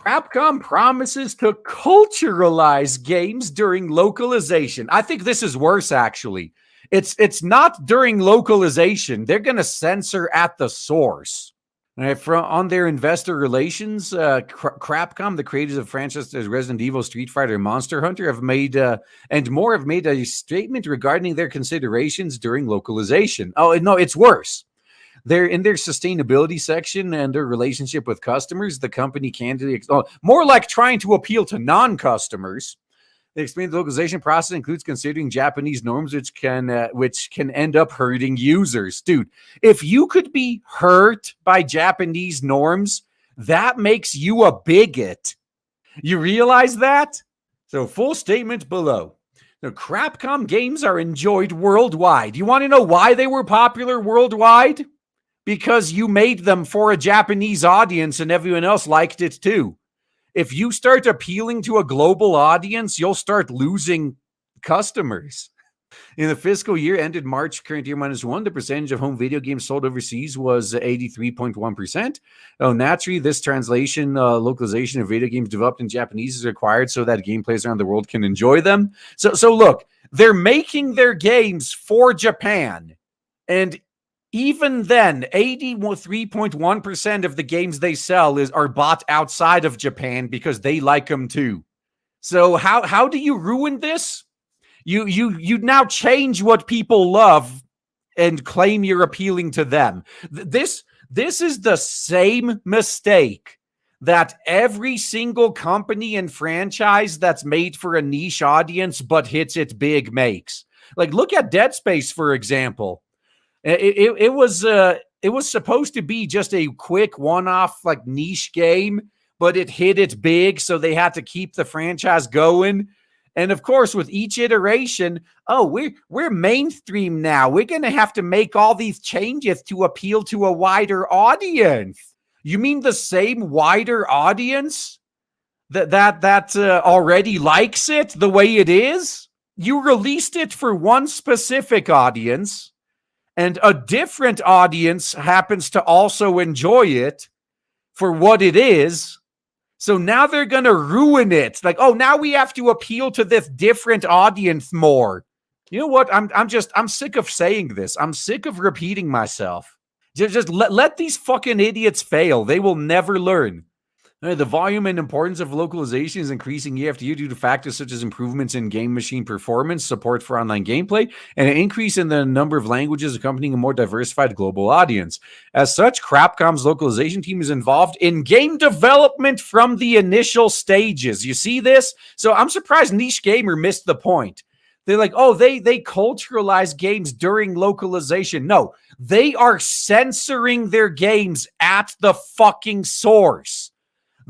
Capcom promises to culturalize games during localization. I think this is worse, actually. It's not during localization. They're going to censor at the source. On their investor relations, Capcom, the creators of franchises Resident Evil, Street Fighter, and Monster Hunter, have made and more have made a statement regarding their considerations during localization. Oh no, it's worse. They're in their sustainability section and their relationship with customers. The company more like trying to appeal to non-customers. They explain the localization process includes considering Japanese norms, which can end up hurting users. Dude, if you could be hurt by Japanese norms, that makes you a bigot. You realize that? So, full statement below. The Capcom games are enjoyed worldwide. You want to know why they were popular worldwide? Because you made them for a Japanese audience and everyone else liked it too. If you start appealing to a global audience, you'll start losing customers. In the fiscal year ended March, current year -1, the percentage of home video games sold overseas was 83.1%. Oh, naturally, this translation, localization of video games developed in Japanese is required so that game players around the world can enjoy them. So look, they're making their games for Japan. And even then, 83.1% of the games they sell are bought outside of Japan because they like them too. So how do you ruin this? You now change what people love and claim you're appealing to them. This is the same mistake that every single company and franchise that's made for a niche audience but hits it big makes. Like, look at Dead Space, for example. It was supposed to be just a quick one-off like niche game, but it hit it big, so they had to keep the franchise going. And of course, with each iteration, we're mainstream now. We're going to have to make all these changes to appeal to a wider audience. You mean the same wider audience that already likes it the way it is? You released it for one specific audience, and a different audience happens to also enjoy it for what it is. So now they're going to ruin it. Like, now we have to appeal to this different audience more. You know what? I'm sick of saying this. I'm sick of repeating myself. Just let these fucking idiots fail. They will never learn. The volume and importance of localization is increasing year after year due to factors such as improvements in game machine performance, support for online gameplay, and an increase in the number of languages accompanying a more diversified global audience. As such, Capcom's localization team is involved in game development from the initial stages. You see this? So I'm surprised Niche Gamer missed the point. They're like, they culturalize games during localization. No, they are censoring their games at the fucking source.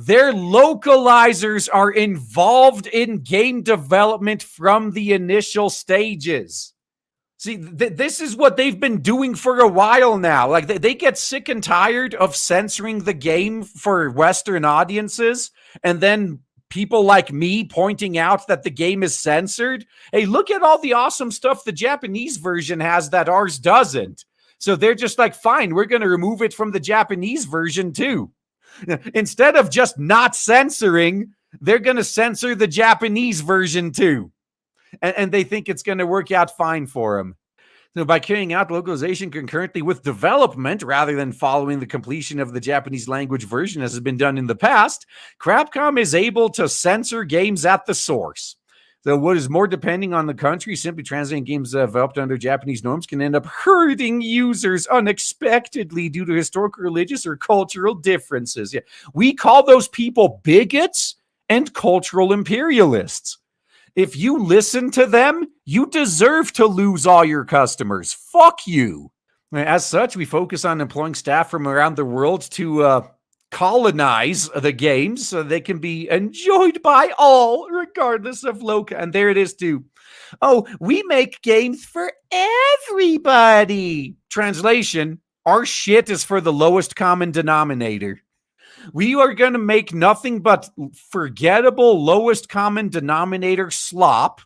Their localizers are involved in game development from the initial stages. See, this is what they've been doing for a while now. Like, they get sick and tired of censoring the game for Western audiences, and then people like me pointing out that the game is censored. Hey, look at all the awesome stuff the Japanese version has that ours doesn't. So they're just like, fine, we're going to remove it from the Japanese version too. Instead of just not censoring, they're going to censor the Japanese version too. And they think it's going to work out fine for them. So by carrying out localization concurrently with development, rather than following the completion of the Japanese language version as has been done in the past, Capcom is able to censor games at the source. So what is more depending on the country, simply translating games developed under Japanese norms can end up hurting users unexpectedly due to historical, religious, or cultural differences. Yeah. We call those people bigots and cultural imperialists. If you listen to them, you deserve to lose all your customers. Fuck you. As such, we focus on employing staff from around the world to colonize the games so they can be enjoyed by all, regardless of local. And there it is too. We make games for everybody. Translation: our shit is for the lowest common denominator. We are going to make nothing but forgettable lowest common denominator slop,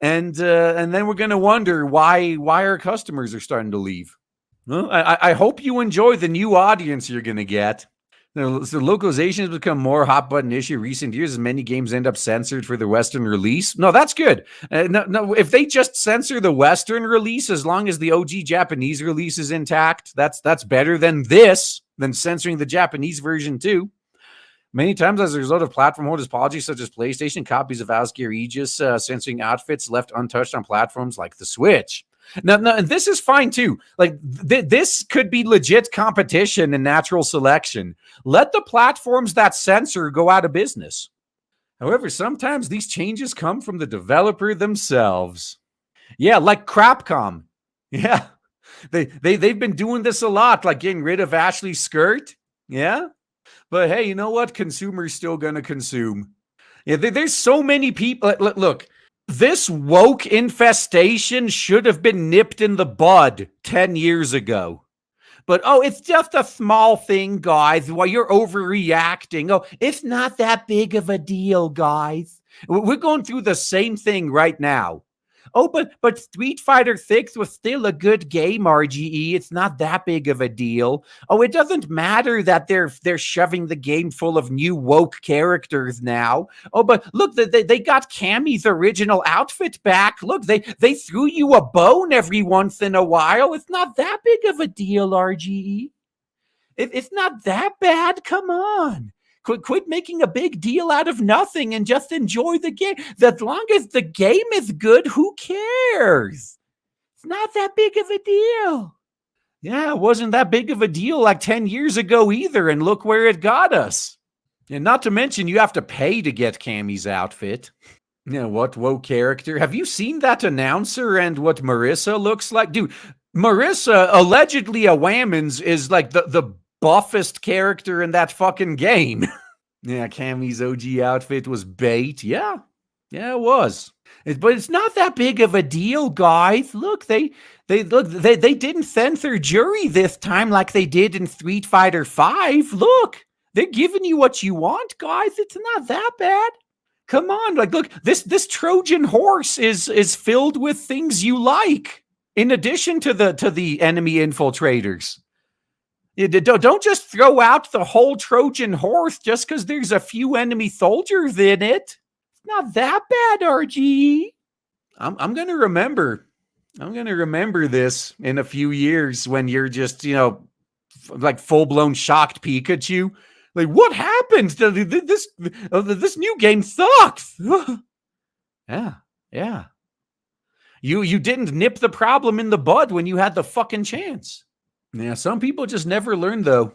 and then we're going to wonder why our customers are starting to leave. Well, I hope you enjoy the new audience you're going to get. So localization has become more hot button issue in recent years as many games end up censored for their Western release. No, that's good. No, if they just censor the Western release, as long as the OG Japanese release is intact, that's better than censoring the Japanese version too. Many times, as a result of platform holders' policies such as PlayStation, copies of Asgear Aegis censoring outfits left untouched on platforms like the Switch. Now, and this is fine too. Like this could be legit competition and natural selection. Let the platforms that censor go out of business. However, sometimes these changes come from the developer themselves. Yeah, like Capcom. Yeah, they've been doing this a lot, like getting rid of Ashley's skirt. Yeah, but hey, you know what? Consumers still gonna consume. Yeah, there's so many people. Look, this woke infestation should have been nipped in the bud 10 years ago. But oh, it's just a small thing, guys. While you're overreacting. Oh, it's not that big of a deal, guys. We're going through the same thing right now. Oh, but Street Fighter 6 was still a good game, RGE. It's not that big of a deal. Oh, it doesn't matter that they're shoving the game full of new woke characters now. Oh, but look, they got Cammy's original outfit back. Look, they threw you a bone every once in a while. It's not that big of a deal, RGE. It's not that bad. Come on. Quit making a big deal out of nothing and just enjoy the game. As long as the game is good, who cares? It's not that big of a deal. Yeah, it wasn't that big of a deal like 10 years ago either, and look where it got us. And not to mention, you have to pay to get Cammy's outfit. Yeah, what woke character? Have you seen that announcer and what Marissa looks like? Dude, Marissa, allegedly a Whammons, is like the buffest character in that fucking game. Yeah, Cammy's OG outfit was bait. Yeah, it was. But it's not that big of a deal, guys. Look, they didn't censor jury this time like they did in Street Fighter 5. Look, they're giving you what you want, guys. It's not that bad. Come on, like look, this Trojan horse is filled with things you like. In addition to the enemy infiltrators. Don't just throw out the whole Trojan horse just because there's a few enemy soldiers in it. It's not that bad, RG. I'm gonna remember. I'm gonna remember this in a few years when you're just like full blown shocked Pikachu. Like what happened? This new game sucks. Yeah. You didn't nip the problem in the bud when you had the fucking chance. Yeah, some people just never learn, though.